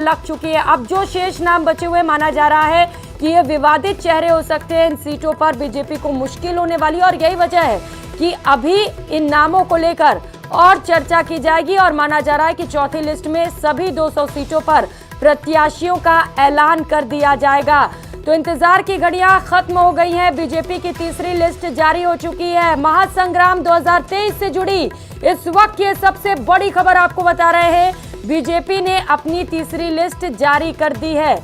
लग चुकी है। अब जो शेष नाम बचे हुए माना जा रहा है कि ये विवादित चेहरे हो सकते हैं। इन सीटों पर बीजेपी को मुश्किल होने वाली है और यही वजह है कि अभी इन नामों को लेकर और चर्चा की जाएगी और माना जा रहा है कि चौथी लिस्ट में सभी 200 सीटों पर प्रत्याशियों का ऐलान कर दिया जाएगा। तो इंतजार की घड़ियां खत्म हो गई हैं। बीजेपी की तीसरी लिस्ट जारी हो चुकी है। महासंग्राम 2023 से जुड़ी इस वक्त की सबसे बड़ी खबर आपको बता रहे हैं। बीजेपी ने अपनी तीसरी लिस्ट जारी कर दी है।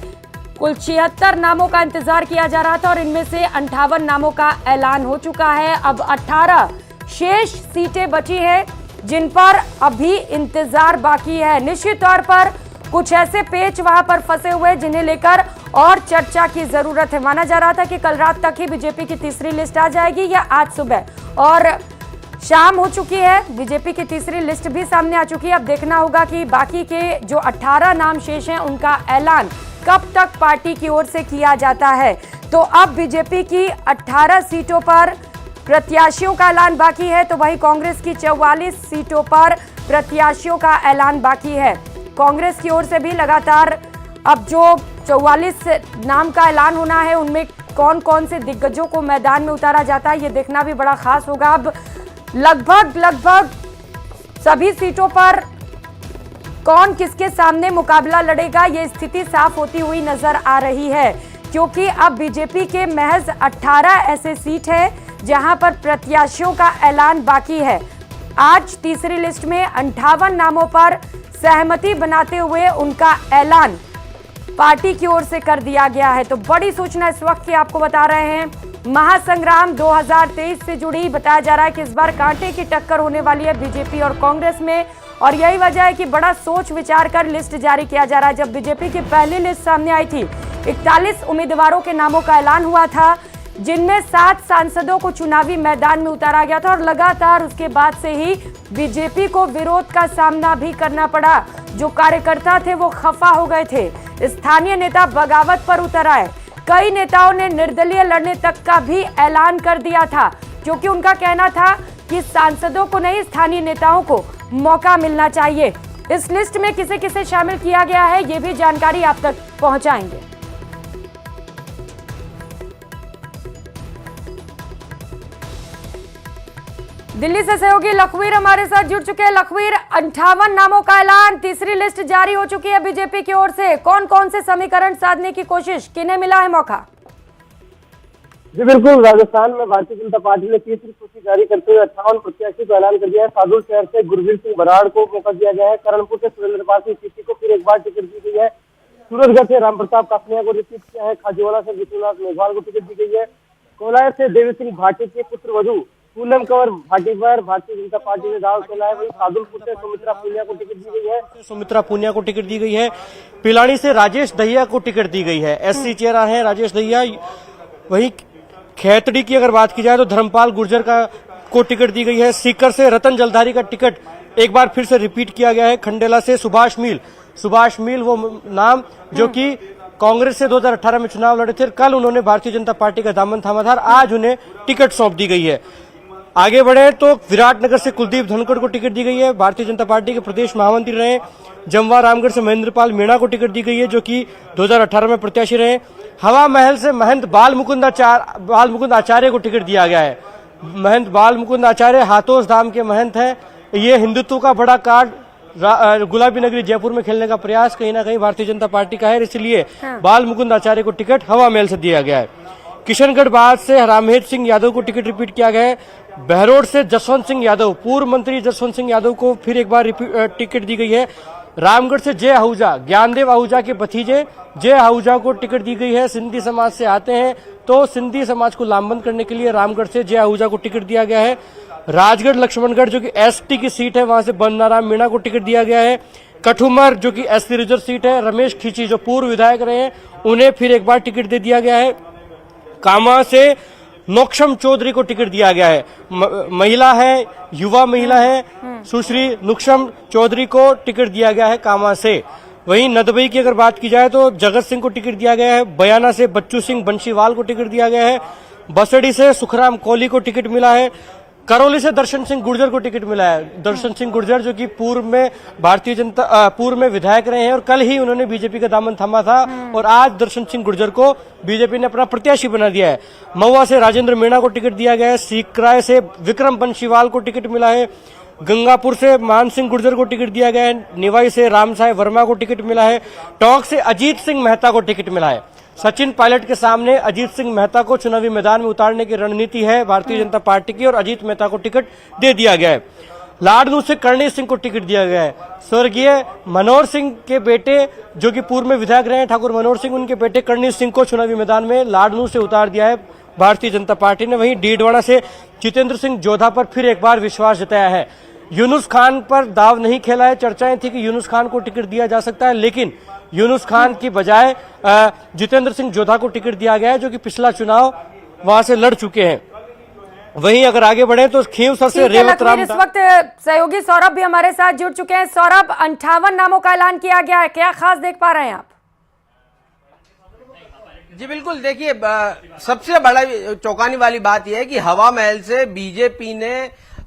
कुल 76 नामों का इंतजार किया जा रहा था और इनमें से 58 नामों का ऐलान हो चुका है। अब 18 शेष सीटें बची हैं जिन पर अभी इंतजार बाकी है। निश्चित तौर पर कुछ ऐसे पेच वहां पर फंसे हुए जिन्हें लेकर और चर्चा की जरूरत है। माना जा रहा था कि कल रात तक ही बीजेपी की तीसरी लिस्ट आ जाएगी या आज सुबह, और शाम हो चुकी है। बीजेपी की तीसरी लिस्ट भी सामने आ चुकी है। अब देखना होगा कि बाकी के जो 18 नाम शेष हैं उनका ऐलान कब तक पार्टी की ओर से किया जाता है। तो अब बीजेपी की 18 सीटों पर प्रत्याशियों का ऐलान बाकी है, तो वहीं कांग्रेस की 44 सीटों पर प्रत्याशियों का ऐलान बाकी है। कांग्रेस की ओर से भी लगातार अब जो 44 नाम का ऐलान होना है उनमें कौन कौन से दिग्गजों को मैदान में उतारा जाता है ये देखना भी बड़ा खास होगा। अब लगभग सभी सीटों पर कौन किसके सामने मुकाबला लड़ेगा ये स्थिति साफ होती हुई नजर आ रही है, क्योंकि अब बीजेपी के महज 18 ऐसे सीट है जहां पर प्रत्याशियों का ऐलान बाकी है। आज तीसरी लिस्ट में 58 नामों पर सहमति बनाते हुए उनका ऐलान पार्टी की ओर से कर दिया गया है। तो बड़ी सूचना इस वक्त की आपको बता रहे हैं। महासंग्राम 2023 से जुड़ी बताया जा रहा है कि इस बार कांटे की टक्कर होने वाली है बीजेपी और कांग्रेस में, और यही वजह है कि बड़ा सोच विचार कर लिस्ट जारी किया जा रहा है। जब बीजेपी की पहली लिस्ट सामने आई थी 41 उम्मीदवारों के नामों का ऐलान हुआ था, जिनमें 7 सांसदों को चुनावी मैदान में उतारा गया था और लगातार उसके बाद से ही बीजेपी को विरोध का सामना भी करना पड़ा। जो कार्यकर्ता थे वो खफा हो गए थे। स्थानीय नेता बगावत पर उतर आए। कई नेताओं ने निर्दलीय लड़ने तक का भी ऐलान कर दिया था, क्योंकि उनका कहना था कि सांसदों को नहीं स्थानीय नेताओं को मौका मिलना चाहिए। इस लिस्ट में किसे किसे शामिल किया गया है ये भी जानकारी आप तक पहुंचाएंगे। दिल्ली से सहयोगी लखवीर हमारे साथ जुड़ चुके हैं। लखवीर, 58 नामों का ऐलान, तीसरी लिस्ट जारी हो चुकी है बीजेपी की ओर से। कौन कौन से समीकरण साधने की कोशिश, किन्हें मिला है मौका? जी बिल्कुल, राजस्थान में भारतीय जनता पार्टी ने तीसरी सूची जारी करते हुए 58 प्रत्याशी को ऐलान कर दिया है। सादुल शहर से गुरवीर सिंह बराड़ को मौका दिया गया है। करणपुर से सुरेंद्र पाल सिंह सीपी को फिर एक बार टिकट दी गई है। सूरजगढ़ से राम प्रताप काफनिया को रिसीव किया है। खाजूवाड़ा से विश्वनाथ मेघवाल को टिकट दी गई है। कोलायत से देवी सिंह भाटी के पुत्र वधु पूनम कंवर भाटी पर भारतीय जनता पार्टी ने दाव खेला है। वहीं सादुलपुर से सुमित्रा पुनिया को टिकट दी गई है। पिलानी से राजेश दहिया को टिकट दी गई है। एससी चेहरा है राजेश दहिया। वहीं खेतड़ी की अगर बात की जाए तो धर्मपाल गुर्जर को टिकट दी गई है। सीकर से रतन जलधारी का टिकट एक बार फिर से रिपीट किया गया है। खंडेला से सुभाष मील वो नाम जो कि कांग्रेस से 2018 में चुनाव लड़े थे। कल उन्होंने भारतीय जनता पार्टी का दामन थामा था, आज उन्हें टिकट सौंप दी गई है। आगे बढ़े तो विराटनगर से कुलदीप धनखड़ को टिकट दी गई है। भारतीय जनता पार्टी के प्रदेश महामंत्री रहे। जमवा रामगढ़ से महेंद्रपाल मीणा को टिकट दी गई है, जो कि 2018 में प्रत्याशी रहे। हवा महल से महंत बाल मुकुंद आचार्य को टिकट दिया गया है। महंत बाल मुकुंद आचार्य हाथोस धाम के महंत हैं। ये हिंदुत्व का बड़ा कार्ड गुलाबी नगरी जयपुर में खेलने का प्रयास कहीं ना कहीं भारतीय जनता पार्टी का है, इसलिए बाल मुकुंद आचार्य को टिकट हवा महल से दिया गया है। किशनगढ़ बाद से रामहेत सिंह यादव को टिकट रिपीट किया गया है। बहरोड से जसवंत सिंह यादव, पूर्व मंत्री जसवंत सिंह यादव को फिर एक बार टिकट दी गई है। रामगढ़ से जय आहूजा, ज्ञानदेव आहूजा के भतीजे जय आहूजा को टिकट दी गई है। सिंधी समाज से आते हैं तो सिंधी समाज को लामबंद करने के लिए रामगढ़ से जय आहूजा को टिकट दिया गया है। राजगढ़ लक्ष्मणगढ़ जो कि एसटी की सीट है, वहां से बन्नाराम मीणा को टिकट दिया गया है। कठुमर जो कि एससी रिजर्व सीट है, रमेश खींची जो पूर्व विधायक रहे हैं उन्हें फिर एक बार टिकट दे दिया गया है। कामा से नोक्षम चौधरी को टिकट दिया गया है। महिला है, युवा महिला है, सुश्री नुक्षम चौधरी को टिकट दिया गया है कामा से। वहीं नदबई की अगर बात की जाए तो जगत सिंह को टिकट दिया गया है। बयाना से बच्चू सिंह बंशीवाल को टिकट दिया गया है। बसड़ी से सुखराम कोहली को टिकट मिला है। करौली से दर्शन सिंह गुर्जर को टिकट मिला है। दर्शन सिंह गुर्जर जो कि पूर्व में विधायक रहे हैं और कल ही उन्होंने बीजेपी का दामन थामा था और आज दर्शन सिंह गुर्जर को बीजेपी ने अपना प्रत्याशी बना दिया है। महुआ से राजेंद्र मीणा को टिकट दिया गया है। सीकराय से विक्रम बंशीवाल को टिकट मिला है। गंगापुर से मान सिंह गुर्जर को टिकट दिया गया है। निवाई से रामसाई वर्मा को टिकट मिला है। टोंक से अजीत सिंह मेहता को टिकट मिला है। सचिन पायलट के सामने अजीत सिंह मेहता को चुनावी मैदान में उतारने की रणनीति है भारतीय जनता पार्टी की और अजीत मेहता को टिकट दे दिया गया है। लाडनू से कर्णी सिंह को टिकट दिया गया है। स्वर्गीय मनोहर सिंह के बेटे जो कि पूर्व में विधायक रहे हैं ठाकुर मनोहर सिंह, उनके बेटे कर्णी सिंह को चुनावी मैदान में लाडनू से उतार दिया है भारतीय जनता पार्टी ने। वहीं डीडवाना से जितेंद्र सिंह जोधा पर फिर एक बार विश्वास जताया है। यूनुस खान पर दाव नहीं खेला है। चर्चाएं थी कि यूनुस खान को टिकट दिया जा सकता है, लेकिन यूनुस खान की बजाय जितेंद्र सिंह जोधा को टिकट दिया गया है जो कि पिछला चुनाव वहां से लड़ चुके हैं। वहीं अगर आगे बढ़े तो खींवसर से रेवत राम। इस वक्त सहयोगी सौरभ भी हमारे साथ जुड़ चुके हैं। सौरभ, 58 नामों का ऐलान किया गया है, क्या खास देख पा रहे हैं आप? जी बिल्कुल, देखिए सबसे बड़ा चौंकाने वाली बात यह है कि हवा महल से बीजेपी ने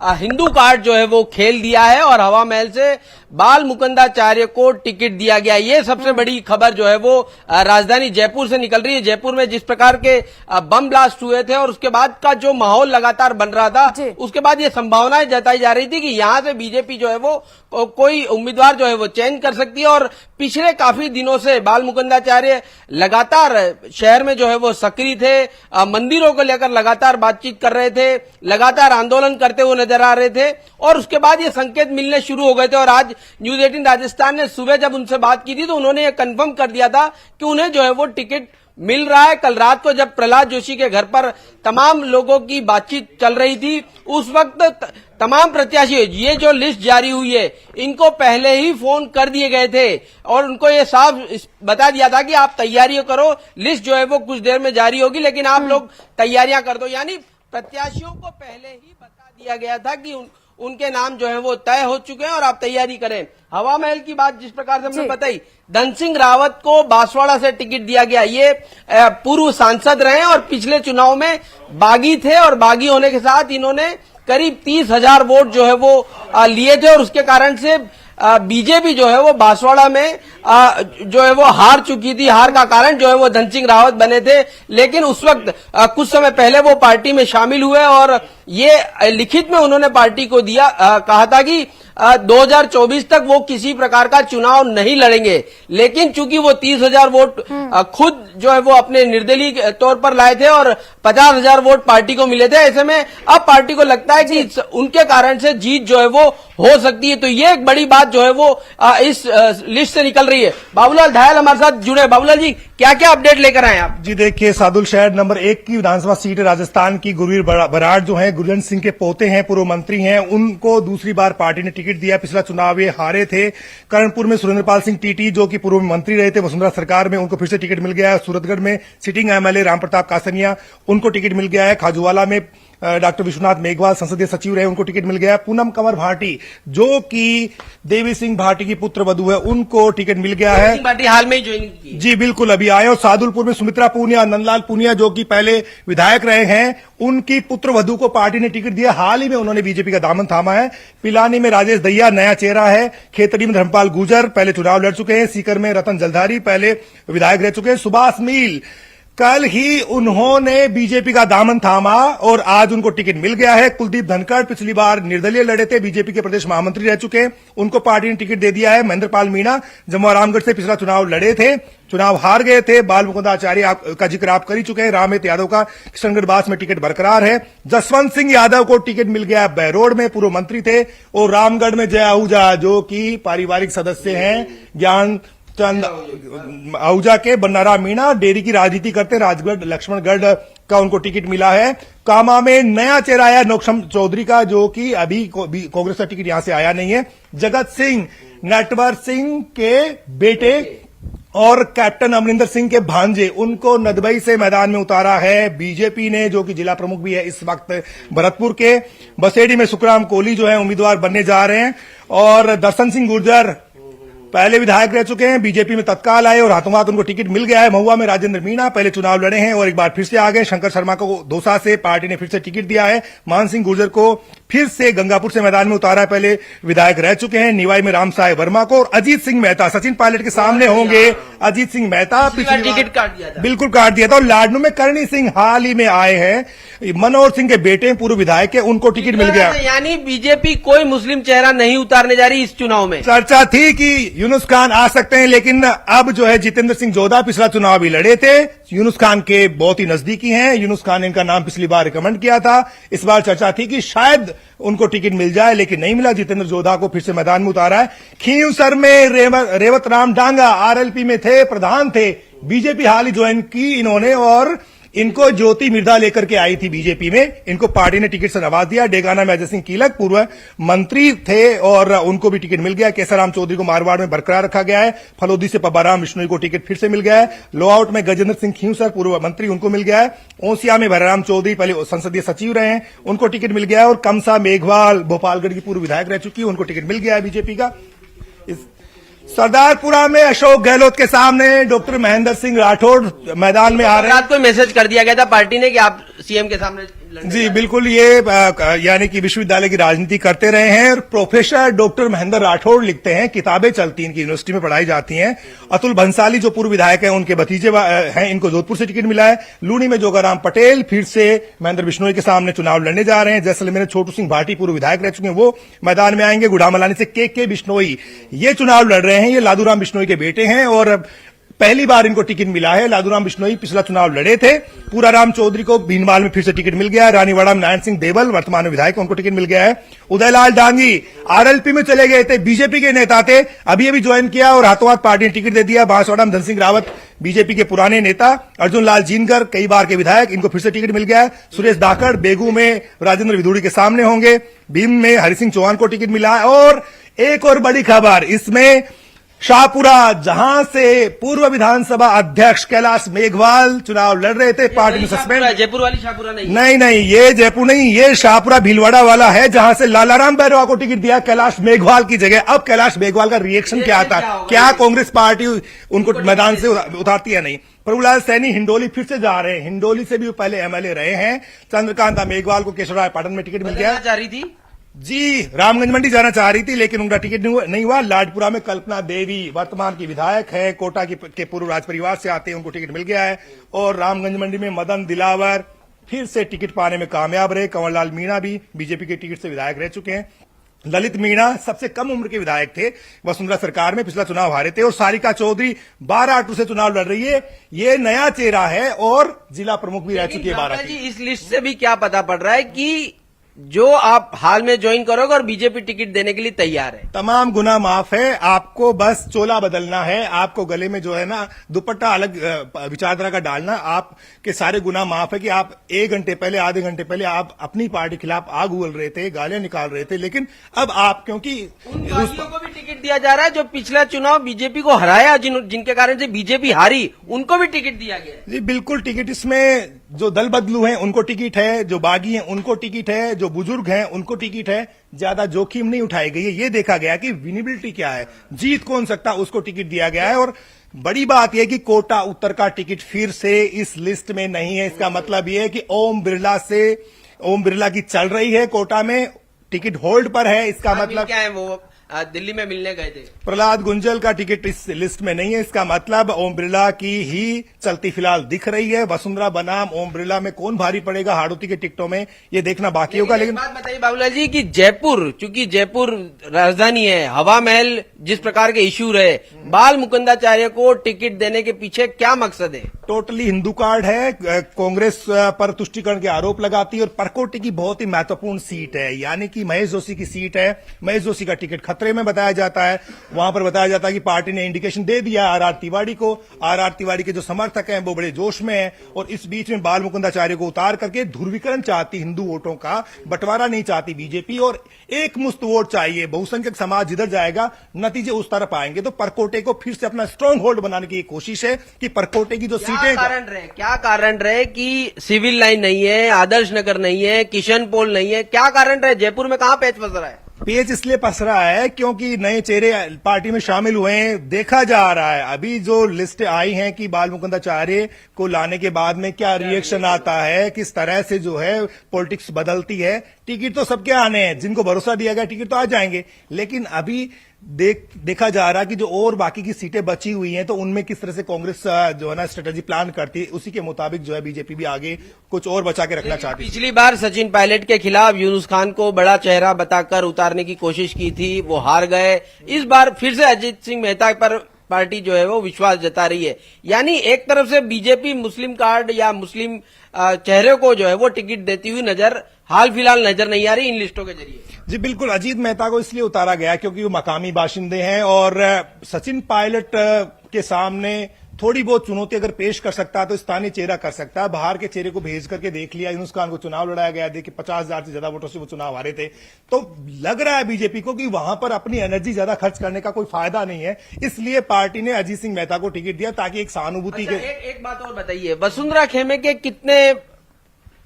हिंदू कार्ड जो है वो खेल दिया है और हवा महल से बाल मुकुंदाचार्य को टिकट दिया गया। ये सबसे बड़ी खबर जो है वो राजधानी जयपुर से निकल रही है। जयपुर में जिस प्रकार के बम ब्लास्ट हुए थे और उसके बाद का जो माहौल लगातार बन रहा था, उसके बाद ये संभावनाएं जताई जा रही थी कि यहां से बीजेपी जो है वो कोई उम्मीदवार जो है वो चयन कर सकती है। और पिछले काफी दिनों से बाल मुकुंदाचार्य लगातार शहर में जो है वो सक्रिय थे, मंदिरों को लेकर लगातार बातचीत कर रहे थे, लगातार आंदोलन करते हुए नजर आ रहे थे और उसके बाद ये संकेत मिलने शुरू हो गए थे। और आज न्यूज 18 राजस्थान ने सुबह जब उनसे बात की थी तो उन्होंने ये कंफर्म कर दिया था कि उन्हें जो है वो टिकट मिल रहा है। कल रात को जब प्रहलाद जोशी के घर पर तमाम लोगों की बातचीत चल रही थी, उस वक्त तमाम प्रत्याशी, ये जो लिस्ट जारी हुई है, इनको पहले ही फोन कर दिए गए थे और उनको ये साफ बता दिया था कि आप तैयारियां करो, लिस्ट जो है वो कुछ देर में जारी होगी, लेकिन आप लोग तैयारियां कर दो। यानी प्रत्याशियों को पहले ही बता दिया गया था कि उनके नाम जो है वो तय हो चुके हैं और आप तैयारी करें। हवा महल की बात जिस प्रकार से हमने बताई, धन सिंह रावत को बांसवाड़ा से टिकट दिया गया। ये पूर्व सांसद रहे और पिछले चुनाव में बागी थे और बागी होने के साथ इन्होंने करीब 30,000 वोट जो है वो लिए थे और उसके कारण से बीजेपी जो है वो बांसवाड़ा में जो है वो हार चुकी थी। हार का कारण जो है वो धन सिंह रावत बने थे, लेकिन उस वक्त कुछ समय पहले वो पार्टी में शामिल हुए और ये लिखित में उन्होंने पार्टी को दिया, कहा था कि 2024 तक वो किसी प्रकार का चुनाव नहीं लड़ेंगे। लेकिन चूंकि वो 30,000 वोट खुद जो है वो अपने निर्दलीय तौर पर लाए थे और 50,000 वोट पार्टी को मिले थे, ऐसे में अब पार्टी को लगता है कि उनके कारण से जीत जो है वो हो सकती है। तो ये एक बड़ी बात जो है वो इस लिस्ट से निकल रही है। बाबूलाल धायल हमारे साथ जुड़े। बाबूलाल जी, क्या क्या अपडेट लेकर आए आप? जी देखिए, सादुल शहर नंबर 1 की विधानसभा सीट राजस्थान की गुरवीर बराड़ जो है गुरजंत सिंह के पोते हैं, पूर्व मंत्री हैं, उनको दूसरी बार पार्टी ने टिकट दिया। पिछला चुनाव ये हारे थे। कर्णपुर में सुरेंद्रपाल सिंह टीटी जो कि पूर्व मंत्री रहे थे वसुंधरा सरकार में, उनको फिर से टिकट मिल गया है। सूरतगढ़ में सिटिंग एमएलए राम प्रताप कासनिया, उनको टिकट मिल गया है। खाजूवाला में डॉक्टर विश्वनाथ मेघवाल संसदीय सचिव रहे, उनको टिकट मिल गया है। पूनम कंवर भाटी जो कि देवी सिंह भाटी की पुत्र वधू है, उनको टिकट मिल गया है। भाटी हाल में ही ज्वाइन की। जी बिल्कुल, अभी आए। और सादुलपुर में सुमित्रा पूनिया, नंदलाल पूनिया जो कि पहले विधायक रहे हैं, उनकी पुत्र वधू को पार्टी ने टिकट दिया। हाल ही में उन्होंने बीजेपी का दामन थामा है। पिलानी में राजेश दहिया नया चेहरा है। खेतड़ी में धर्मपाल गुर्जर पहले चुनाव लड़ चुके हैं। सीकर में रतन जलधारी पहले विधायक रह चुके हैं। सुभाष मील कल ही उन्होंने बीजेपी का दामन थामा और आज उनको टिकट मिल गया है। कुलदीप धनखड़ पिछली बार निर्दलीय लड़े थे, बीजेपी के प्रदेश महामंत्री रह चुके हैं, उनको पार्टी ने टिकट दे दिया है। महेंद्रपाल मीणा जम्मू रामगढ़ से पिछला चुनाव लड़े थे, चुनाव हार गए थे। बाल मुकुंदाचार्य का जिक्र आप कर ही चुके हैं। रामेत यादव का किशनगढ़ बास में टिकट बरकरार है। जसवंत सिंह यादव को टिकट मिल गया है, बहरोड में पूर्व मंत्री थे। और रामगढ़ में जय आहूजा जो कि पारिवारिक सदस्य हैं ज्ञान चंद आहूजा के, बन्नारा मीणा डेयरी की राजनीति करते, राजगढ़ लक्ष्मणगढ़ का उनको टिकट मिला है। कामा में नया चेहरा आया नौक्षम चौधरी का, जो कि अभी कांग्रेस का टिकट यहां से आया नहीं है। जगत सिंह नटवर सिंह के बेटे और कैप्टन अमरिंदर सिंह के भांजे, उनको नदबई से मैदान में उतारा है बीजेपी ने, जो कि जिला प्रमुख भी है इस वक्त भरतपुर के। बसेड़ी में सुखराम कोहली जो है उम्मीदवार बनने जा रहे हैं। और दर्शन सिंह गुर्जर पहले विधायक रह चुके हैं, बीजेपी में तत्काल आए और हाथों हाथ उनको टिकट मिल गया है। महुआ में राजेंद्र मीणा पहले चुनाव लड़े हैं और एक बार फिर से आ गए। शंकर शर्मा को दौसा से पार्टी ने फिर से टिकट दिया है। मान सिंह गुर्जर को फिर से गंगापुर से मैदान में उतारा है, पहले विधायक रह चुके हैं। निवाई में राम साय वर्मा को और अजीत सिंह मेहता सचिन पायलट के सामने होंगे। अजीत सिंह मेहता पिछली टिकट काट दिया था, बिल्कुल काट दिया था। और लाडनू में करणी सिंह हाल ही में आए हैं, मनोहर सिंह के बेटे पूर्व विधायक है, उनको टिकट मिल गया। यानी बीजेपी कोई मुस्लिम चेहरा नहीं उतारने जा रही इस चुनाव में। चर्चा थी कि यूनुस खान आ सकते हैं, लेकिन अब जो है जितेंद्र सिंह जोधा पिछला चुनाव भी लड़े थे, यूनुस खान के बहुत ही नजदीकी हैं। यूनुस खान ने इनका नाम पिछली बार रिकमेंड किया था। इस बार चर्चा थी कि शायद उनको टिकट मिल जाए, लेकिन नहीं मिला। जितेंद्र जोधा को फिर से मैदान में उतारा है। खींवसर में रेवत राम डांगा आरएलपी में थे, प्रधान थे, बीजेपी हाल ही ज्वाइन की इन्होंने और इनको ज्योति मिर्धा लेकर के आई थी बीजेपी में। इनको पार्टी ने टिकट से नवाज दिया। डेगाना में अजय सिंह कीलक पूर्व मंत्री थे और उनको भी टिकट मिल गया। केसराम चौधरी को मारवाड़ में बरकरार रखा गया है। फलोदी से पब्बाराम बिश्नोई को टिकट फिर से मिल गया है। लोआउट में गजेंद्र सिंह खींवसर पूर्व मंत्री, उनको मिल गया है। ओसिया में भराराम चौधरी पहले संसदीय सचिव रहे हैं, उनको टिकट मिल गया है। और कमसा मेघवाल भोपालगढ़ की पूर्व विधायक रह चुकी है, उनको टिकट मिल गया है बीजेपी का। सरदारपुरा में अशोक गहलोत के सामने डॉक्टर महेंद्र सिंह राठौड़ मैदान में आ रहे हैं। रात को मैसेज कर दिया गया था पार्टी ने कि आप सीएम के सामने लड़ने जी बिल्कुल, ये यानी कि विश्वविद्यालय की राजनीति करते रहे हैं। और प्रोफेसर डॉक्टर महेंद्र राठौड़ लिखते हैं, किताबें चलती हैं, इनकी यूनिवर्सिटी में पढ़ाई जाती हैं। अतुल भंसाली जो पूर्व विधायक हैं, उनके भतीजे हैं, इनको जोधपुर से टिकट मिला है। लूनी में जोगाराम पटेल फिर से महेंद्र बिश्नोई के सामने चुनाव लड़ने जा रहे हैं। जैसलमेर में छोटू सिंह भाटी पूर्व विधायक रह चुके हैं, वो मैदान में आएंगे। गुड़ामलानी से के बिश्नोई ये चुनाव लड़ रहे हैं। ये लादूराम बिश्नोई के बेटे हैं और पहली बार इनको टिकट मिला है। लादूराम बिश्नोई पिछला चुनाव लड़े थे। पूराराम चौधरी को भीनमाल में फिर से टिकट मिल गया है। रानीवाड़ा में नारायण सिंह देवल वर्तमान में विधायक, उनको टिकट मिल गया है। उदयलाल डांगी आरएलपी में चले गए थे, बीजेपी के नेता थे, अभी ज्वाइन किया और हाथों हाथ पार्टी ने टिकट दे दिया। बांसवाड़ा में धन सिंह रावत बीजेपी के पुराने नेता, अर्जुन लाल जीनकर कई बार के विधायक, इनको फिर से टिकट मिल गया है। सुरेश दाकड़ बेगू में राजेंद्र विधूड़ी के सामने होंगे। भीम में हरि सिंह चौहान को टिकट मिला है। और एक और बड़ी खबर इसमें, शाहपुरा जहां से पूर्व विधानसभा अध्यक्ष कैलाश मेघवाल चुनाव लड़ रहे थे, पार्टी ने सस्पेंड। जयपुर वाली शाहपुरा नहीं, ये जयपुर नहीं, ये शाहपुरा भीलवाड़ा वाला है, जहां से लालाराम बैरवा को टिकट दिया कैलाश मेघवाल की जगह। अब कैलाश मेघवाल का रिएक्शन क्या आता है, क्या कांग्रेस पार्टी उनको मैदान से उतारती है? नहीं। प्रभुलाल सैनी हिंडोली फिर से जा रहे हैं। हिंडोली से भी पहले एमएलए रहे हैं। चंद्रकांता मेघवाल को केशवराय पाटन में टिकट मिल गया। जा रही थी जी, रामगंज मंडी जाना चाह रही थी, लेकिन उनका टिकट नहीं हुआ। लाडपुरा में कल्पना देवी वर्तमान की विधायक है, कोटा के पूर्व राज परिवार से आते हैं, उनको टिकट मिल गया है। और रामगंज मंडी में मदन दिलावर फिर से टिकट पाने में कामयाब रहे। कंवरलाल मीणा भी बीजेपी के टिकट से विधायक रह चुके हैं। ललित मीणा सबसे कम उम्र के विधायक थे, वसुंधरा सरकार में पिछला चुनाव हारे थे। और सारिका चौधरी 12 से चुनाव लड़ रही है, ये नया चेहरा है और जिला प्रमुख भी रह चुकी है 12 की। इस लिस्ट से भी क्या पता पड़ रहा है कि जो आप हाल में ज्वाइन करोगे और बीजेपी टिकट देने के लिए तैयार है? तमाम गुना माफ है, आपको बस चोला बदलना है, आपको गले में जो है ना दुपट्टा अलग विचारधारा का डालना, आपके सारे गुना माफ है। कि आप 1 घंटे पहले, आधे घंटे पहले आप अपनी पार्टी के खिलाफ आग उगल रहे थे, गालियां निकाल रहे थे, लेकिन अब आप क्योंकि उन पार्टियों को भी टिकट दिया जा रहा है जो पिछला चुनाव बीजेपी को हराया, जिनके कारण से बीजेपी हारी, उनको भी टिकट दिया गया। जी बिल्कुल, टिकट इसमें जो दल बदलू हैं उनको टिकट है, जो बागी हैं उनको टिकट है, जो बुजुर्ग हैं उनको टिकट है। ज्यादा जोखिम नहीं उठाई गई है। ये देखा गया कि विनेबिलिटी क्या है, जीत कौन सकता, उसको टिकट दिया गया है। और बड़ी बात यह कि कोटा उत्तर का टिकट फिर से इस लिस्ट में नहीं है। इसका मतलब यह है कि ओम बिरला की चल रही है, कोटा में टिकट होल्ड पर है। इसका मतलब क्या है, वो दिल्ली में मिलने गए थे। प्रहलाद गुंजल का टिकट इस लिस्ट में नहीं है। इसका मतलब ओम बिरला की ही चलती फिलहाल दिख रही है। वसुंधरा बनाम ओम बिरला में कौन भारी पड़ेगा हाड़ौती के टिकटों में, ये देखना बाकी होगा। लेकिन बात बताइए बाबूलाल जी कि जयपुर, चूंकि जयपुर राजधानी है, हवा महल जिस प्रकार के इश्यू रहे, बाल मुकुंदाचार्य को टिकट देने के पीछे क्या मकसद है? टोटली हिंदू कार्ड है। कांग्रेस पर तुष्टीकरण के आरोप लगाती है और परकोटे की बहुत ही महत्वपूर्ण सीट है, यानी कि महेश जोशी की सीट है। महेश जोशी का टिकट खतरे में बताया जाता है। वहां पर बताया जाता है कि पार्टी ने इंडिकेशन दे दिया आर तिवारी को। आर तिवारी के जो समर्थक हैं वो बड़े जोश में हैं और इस बीच में बाल मुकुंदाचार्य को उतार करके ध्रुवीकरण चाहती, हिंदू वोटों का बंटवारा नहीं चाहती बीजेपी और एक मुश्त वोट चाहिए। बहुसंख्यक समाज जिधर जाएगा नतीजे उस तरफ आएंगे। तो परकोटे को फिर से अपना स्ट्रांग होल्ड बनाने की कोशिश है कि परकोटे की जो सीटें, क्या कारण रहे कि सिविल लाइन नहीं है, आदर्श नगर नहीं है, किशन पोल नहीं है, क्या कारण रहे? जयपुर में कहां पैच फंस रहा है? पेच इसलिए पस रहा है क्योंकि नए चेहरे पार्टी में शामिल हुए हैं। देखा जा रहा है अभी जो लिस्ट आई हैं कि बाल मुकुंदाचार्य को लाने के बाद में क्या रिएक्शन आता है, किस तरह से जो है पॉलिटिक्स बदलती है। टिकट तो सबके आने हैं, जिनको भरोसा दिया गया टिकट तो आ जाएंगे, लेकिन अभी देखा जा रहा है कि जो और बाकी की सीटें बची हुई हैं तो उनमें किस तरह से कांग्रेस जो है ना स्ट्रेटेजी प्लान करती है, उसी के मुताबिक जो है बीजेपी भी आगे कुछ और बचा के रखना चाहती है। पिछली बार सचिन पायलट के खिलाफ यूनुस खान को बड़ा चेहरा बताकर उतारने की कोशिश की थी, वो हार गए। इस बार फिर से अजीत सिंह मेहता पर पार्टी जो है वो विश्वास जता रही है। यानी एक तरफ से बीजेपी मुस्लिम कार्ड या मुस्लिम चेहरे को जो है वो टिकट देती हुई हाल फिलहाल नजर नहीं आ रही इन लिस्टों के जरिए। जी बिल्कुल, अजीत मेहता को इसलिए उतारा गया क्योंकि वो मकामी बाशिंदे हैं और सचिन पायलट के सामने थोड़ी बहुत चुनौती अगर पेश कर सकता है तो स्थानीय चेहरा कर सकता है। बाहर के चेहरे को भेज करके देख लिया, यूनुस खान को चुनाव लड़ाया गया, देखिए 50,000 से ज्यादा वोटों से वो चुनाव हारे थे, तो लग रहा है बीजेपी को कि वहां पर अपनी एनर्जी ज्यादा खर्च करने का कोई फायदा नहीं है। इसलिए पार्टी ने अजीत सिंह मेहता को टिकट दिया ताकि एक सहानुभूति अच्छा, एक बात और बताइए, वसुंधरा खेमे के कितने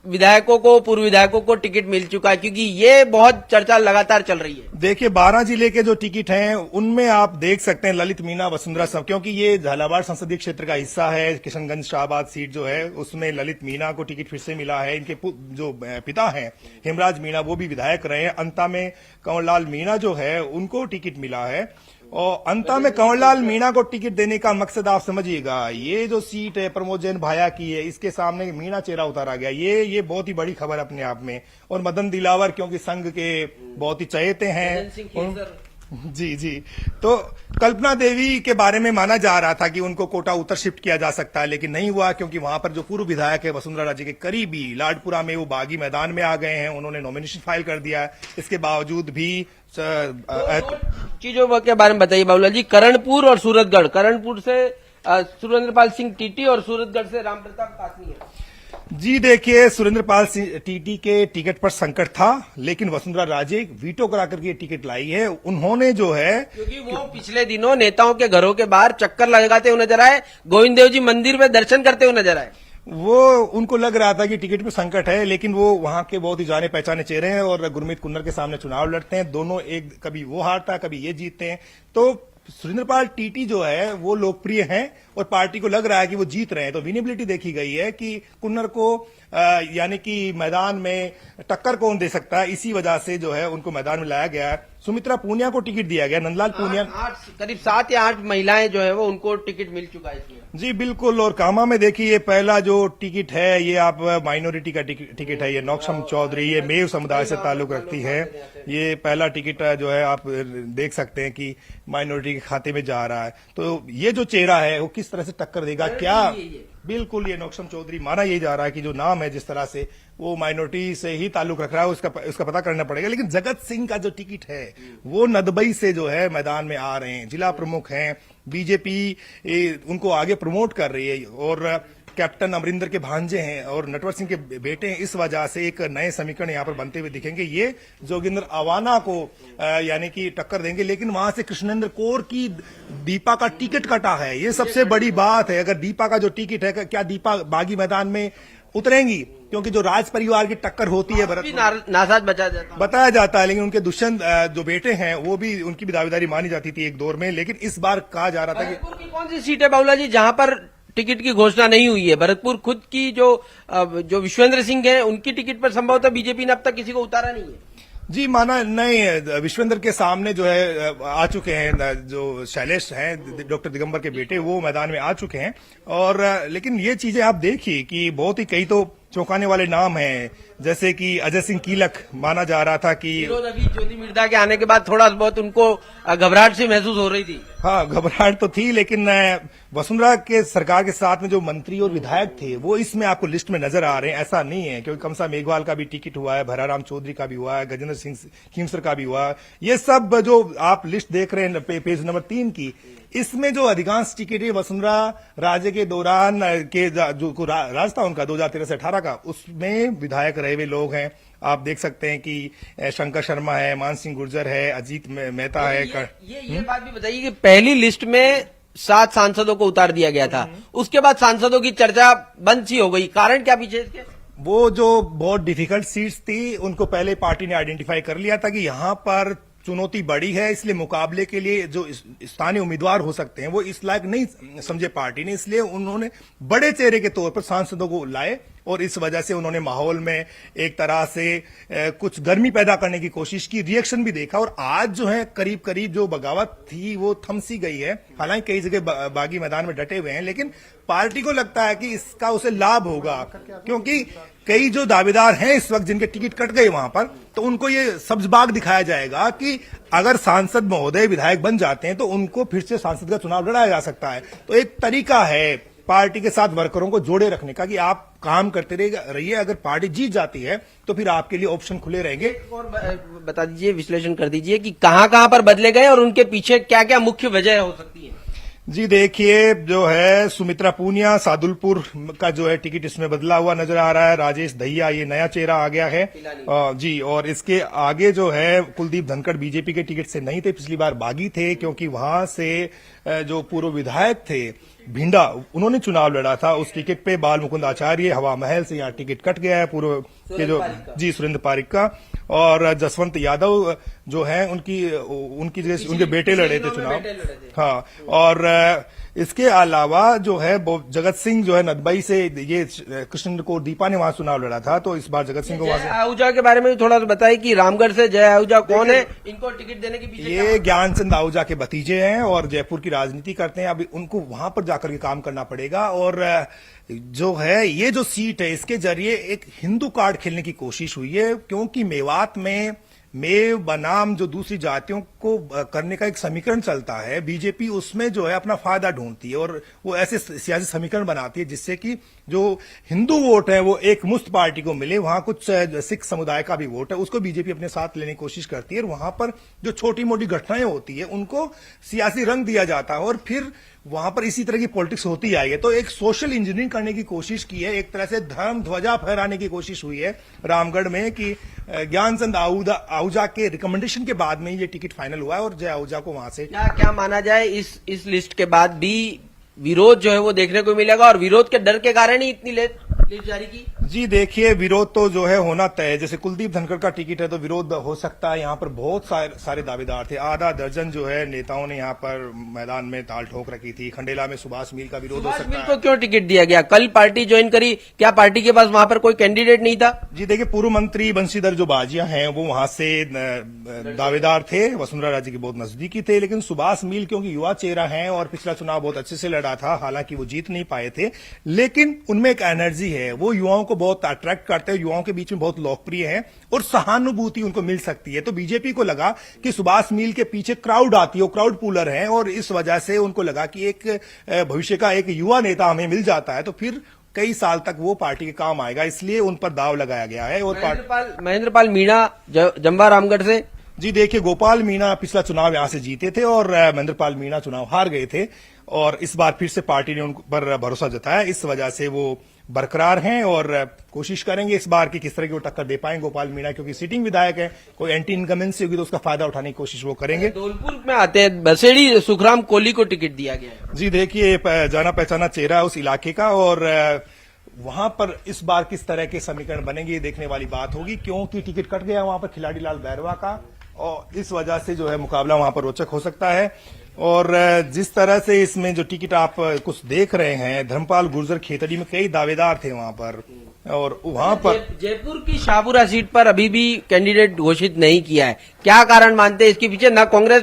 विधायकों को, पूर्व विधायकों को टिकट मिल चुका है, क्योंकि ये बहुत चर्चा लगातार चल रही है। देखिए 12 जिले के जो टिकट हैं उनमें आप देख सकते हैं ललित मीणा, वसुंधरा सब, क्योंकि ये झालावाड़ संसदीय क्षेत्र का हिस्सा है। किशनगंज शाहबाद सीट जो है उसमें ललित मीणा को टिकट फिर से मिला है। इनके जो पिता हैं हेमराज मीणा वो भी विधायक रहे हैं। अंता में कंवरलाल मीणा जो है उनको टिकट मिला है और अंता में कंवरलाल मीणा को टिकट देने का मकसद आप समझिएगा, ये जो सीट है प्रमोद जैन भाया की है, इसके सामने मीणा चेहरा उतारा गया। ये बहुत ही बड़ी खबर अपने आप में। और मदन दिलावर क्योंकि संघ के बहुत ही चहेते हैं जी, तो कल्पना देवी के बारे में माना जा रहा था कि उनको कोटा उत्तर शिफ्ट किया जा सकता है, लेकिन नहीं हुआ क्योंकि वहां पर जो पूर्व विधायक है वसुंधरा राजे के करीबी लाडपुरा में वो बागी मैदान में आ गए हैं, उन्होंने नॉमिनेशन फाइल कर दिया है। इसके बावजूद भी चीजों के बारे में बताइए बाबूलाल जी। करणपुर और सूरतगढ़, करणपुर से सुरेंद्रपाल सिंह टीटी और सूरतगढ़ से रामप्रताप कासनी है। जी देखिए, सुरेंद्रपाल सिंह टीटी के टिकट पर संकट था, लेकिन वसुंधरा राजे वीटो करा करके ये टिकट लाई है। उन्होंने जो है, क्योंकि वो पिछले दिनों नेताओं के घरों के बाहर चक्कर लगाते हुए नजर आए, गोविंद देव जी मंदिर में दर्शन करते हुए नजर आए। वो उनको लग रहा था कि टिकट में संकट है, लेकिन वो वहां के बहुत ही जाने पहचाने चेहरे हैं और गुरमीत कुन्नर के सामने चुनाव लड़ते हैं। दोनों एक कभी वो हारता है कभी ये जीतते हैं। तो सुरेंद्रपाल टीटी जो है वो लोकप्रिय हैं और पार्टी को लग रहा है कि वो जीत रहे हैं। तो विनेबिलिटी देखी गई है कि कुन्नर को यानी कि मैदान में टक्कर कौन दे सकता है, इसी वजह से जो है उनको मैदान में लाया गया है। सुमित्रा पूनिया को टिकट दिया गया, नंदलाल पूनिया। करीब 7 या 8 महिलाएं जो है वो उनको टिकट मिल चुका है इसमें। जी बिल्कुल, और कामा में देखिए ये पहला जो टिकट है ये आप माइनॉरिटी का टिकट है। ये नौक्षम चौधरी, ये मेव समुदाय से ताल्लुक रखती है। ये पहला टिकट जो है आप देख सकते हैं कि माइनॉरिटी के खाते में जा रहा है। तो ये जो चेहरा है वो किस तरह से टक्कर देगा, क्या बिल्कुल ये नौक्षम चौधरी माना यही जा रहा है कि जो नाम है जिस तरह से वो माइनॉरिटी से ही ताल्लुक रख रहा है, उसका पता करना पड़ेगा। लेकिन जगत सिंह का जो टिकट है वो नदबई से जो है मैदान में आ रहे हैं, जिला प्रमुख हैं, बीजेपी उनको आगे प्रमोट कर रही है और कैप्टन अमरिंदर के भांजे हैं और नटवर सिंह के बेटे हैं। इस वजह से एक नए समीकरण यहां पर बनते हुए दिखेंगे। ये जोगिंदर अवाना को यानी कि टक्कर देंगे, लेकिन वहां से कृष्णेंद्र कौर की दीपा का टिकट कटा है। ये सबसे बड़ी बात है। अगर दीपा का जो टिकट है, क्या दीपा बागी मैदान में उतरेंगी? क्योंकि जो राज परिवार की टक्कर होती है नासाज बताया जाता है, लेकिन उनके दुष्यंत जो बेटे हैं वो भी, उनकी भी दावेदारी मानी जाती थी एक दौर में। लेकिन इस बार कहा जा रहा था कि कौन सी सीट है बाबूलाल जी जहां पर टिकट की घोषणा नहीं हुई है? भरतपुर खुद की जो विश्वेंद्र सिंह है उनकी टिकट पर संभवतः बीजेपी ने अब तक किसी को उतारा नहीं है। जी माना नहीं, विश्वेंद्र के सामने जो है आ चुके हैं, जो शैलेश हैं डॉक्टर दिगंबर के बेटे, वो मैदान में आ चुके हैं। और लेकिन ये चीजें आप देखिए कि बहुत ही कई तो चौंकाने वाले नाम हैं, जैसे कि अजय सिंह कीलक माना जा रहा था कि अभी ज्योति मिर्धा के आने के बाद थोड़ा बहुत उनको घबराहट सी महसूस हो रही थी। हाँ, घबराहट तो थी, लेकिन वसुंधरा के सरकार के साथ में जो मंत्री और विधायक थे वो इसमें आपको लिस्ट में नजर आ रहे हैं। ऐसा नहीं है, क्योंकि कमसा मेघवाल का भी टिकट हुआ है, भराराम चौधरी का भी हुआ है, गजेंद्र सिंह खींवसर का भी हुआ है। ये सब जो आप लिस्ट देख रहे हैं पेज नंबर 3 की, इसमें जो अधिकांश टिकट है वसुंधरा राजे के दौरान के जो राज था उनका 2013 से 18 का, उसमें विधायक रहे हुए लोग हैं। आप देख सकते हैं कि शंकर शर्मा है, मान सिंह गुर्जर है, अजीत मेहता है। ये बात भी बताइए कि पहली लिस्ट में 7 सांसदों को उतार दिया गया था, उसके बाद सांसदों की चर्चा बंद सी हो गई। कारण क्या पीछे इसके? वो जो बहुत डिफिकल्ट सीट्स थी उनको पहले पार्टी ने आइडेंटिफाई कर लिया था कि यहां पर चुनौती बड़ी है, इसलिए मुकाबले के लिए जो स्थानीय उम्मीदवार हो सकते हैं वो इस लायक नहीं समझे पार्टी ने, इसलिए उन्होंने बड़े चेहरे के तौर पर सांसदों को लाए और इस वजह से उन्होंने माहौल में एक तरह से कुछ गर्मी पैदा करने की कोशिश की, रिएक्शन भी देखा और आज जो है करीब करीब जो बगावत थी वो थम सी गई है। हालांकि कई जगह बागी मैदान में डटे हुए हैं, लेकिन पार्टी को लगता है कि इसका उसे लाभ होगा, क्योंकि कई जो दावेदार हैं इस वक्त जिनके टिकट कट गए वहां पर, तो उनको ये सब्ज बाग दिखाया जाएगा कि अगर सांसद महोदय विधायक बन जाते हैं तो उनको फिर से सांसद का चुनाव लड़ाया जा सकता है। तो एक तरीका है पार्टी के साथ वर्करों को जोड़े रखने का कि आप काम करते रहिए, अगर पार्टी जीत जाती है तो फिर आपके लिए ऑप्शन खुले रहेंगे। और बता दीजिए, विश्लेषण कर दीजिए कि कहां कहां पर बदले गए और उनके पीछे क्या क्या मुख्य वजह हो सकती है। जी देखिए, जो है सुमित्रा पूनिया सादुलपुर का जो है टिकट इसमें बदला हुआ नजर आ रहा है। राजेश दहिया ये नया चेहरा आ गया है जी, और इसके आगे जो है कुलदीप धनखड़ बीजेपी के टिकट से नहीं थे, पिछली बार बागी थे, क्योंकि वहां से जो पूर्व विधायक थे भिंडा उन्होंने चुनाव लड़ा था। उस टिकट पे बाल मुकुंद आचार्य हवा महल से यहाँ टिकट कट गया है पूर्व के जो जी सुरेंद्र पारिक का, और जसवंत यादव जो है उनकी जगह उनके बेटे लड़े थे चुनाव। हाँ, और इसके अलावा जो है जगत सिंह जो है नदबई से ये कृष्ण को दीपा ने वहां चुनाव लड़ा था, तो इस बार जगत सिंह को वहां से। आहूजा के बारे में थोड़ा सा बताइए कि रामगढ़ से जय आहूजा कौन है, इनको टिकट देने के पीछे ये ज्ञानचंद आहूजा के भतीजे हैं और जयपुर की राजनीति करते हैं। अभी उनको वहां पर जाकर के काम करना पड़ेगा, और जो है ये जो सीट है इसके जरिए एक हिंदू कार्ड खेलने की कोशिश हुई है, क्योंकि मेवात में मेव बनाम जो दूसरी जातियों को करने का एक समीकरण चलता है, बीजेपी उसमें जो है अपना फायदा ढूंढती है और वो ऐसे सियासी समीकरण बनाती है जिससे कि जो हिंदू वोट है वो एक मुस्त पार्टी को मिले। वहां कुछ सिख समुदाय का भी वोट है, उसको बीजेपी अपने साथ लेने की कोशिश करती है, और वहां पर जो छोटी मोटी घटनाएं होती है उनको सियासी रंग दिया जाता है और फिर वहां पर इसी तरह की पॉलिटिक्स होती आई है। तो एक सोशल इंजीनियरिंग करने की कोशिश की है, एक तरह से धर्म ध्वजा फहराने की कोशिश हुई है रामगढ़ में कि ज्ञानचंद आहूजा के रिकमेंडेशन के बाद में ये टिकट फाइनल हुआ है और जय आहूजा को वहां से क्या माना जाए इस लिस्ट के बाद भी विरोध जो है वो देखने को मिलेगा, और विरोध के डर के कारण ही इतनी लिस्ट जारी की। जी देखिए, विरोध तो जो है होना तय है। जैसे कुलदीप धनखड़ का टिकट है तो विरोध हो सकता है। यहाँ पर बहुत सारे दावेदार थे, आधा दर्जन जो है नेताओं ने यहाँ पर मैदान में ताल ठोक रखी थी। खंडेला में सुभाष मील का विरोध हो सकता है। को क्यों टिकट दिया गया? कल पार्टी ज्वाइन करी, क्या पार्टी के पास वहां पर कोई कैंडिडेट नहीं था? जी देखिए, पूर्व मंत्री बंशीधर जो बाजिया हैं वो वहां से दावेदार थे, वसुंधरा राजे के बहुत नजदीकी थे, लेकिन सुभाष मील क्योंकि युवा चेहरा है और पिछला चुनाव बहुत अच्छे से लड़ा था, हालांकि वो जीत नहीं पाए थे, लेकिन उनमें एक एनर्जी है, वो युवाओं को बहुत अट्रैक्ट करते हैं, युवाओं के बीच में बहुत लोकप्रिय है और सहानुभूति उनको मिल सकती है। तो बीजेपी को लगा कि सुभाष मील के पीछे क्राउड आती है, वो क्राउड पुलर है, और इस वजह से उनको लगा कि एक भविष्य का एक युवा नेता हमें मिल जाता है तो फिर कई साल तक वो पार्टी के काम आएगा, इसलिए उन पर दाव लगाया गया है। और महेंद्रपाल मीणा जंबा रामगढ़ से। जी देखिए, गोपाल मीणा पिछला चुनाव यहां से जीते थे और महेंद्रपाल मीणा चुनाव हार गए थे, और इस बार फिर से पार्टी ने उन पर भरोसा जताया, इस वजह से वो बरकरार हैं और कोशिश करेंगे इस बार की किस तरह की वो टक्कर दे पाएंगे गोपाल मीणा, क्योंकि सिटिंग विधायक है, कोई एंटी इनकमेंसी होगी तो उसका फायदा उठाने की कोशिश वो करेंगे। धौलपुर में आते हैं, बसेड़ी सुखराम कोहली को टिकट दिया गया है। जी देखिए, जाना पहचाना चेहरा है उस इलाके का, और वहां पर इस बार किस तरह के समीकरण बनेंगे ये देखने वाली बात होगी, क्योंकि टिकट कट गया वहां पर खिलाड़ी लाल बैरवा का, और इस वजह से जो है मुकाबला वहां पर रोचक हो सकता है। और जिस तरह से इसमें जो टिकट आप कुछ देख रहे हैं, धर्मपाल गुर्जर खेतड़ी में कई दावेदार थे वहां पर, और वहां पर जयपुर की शाहपुरा सीट पर अभी भी कैंडिडेट घोषित नहीं किया है, क्या कारण मानते हैं इसके पीछे? न कांग्रेस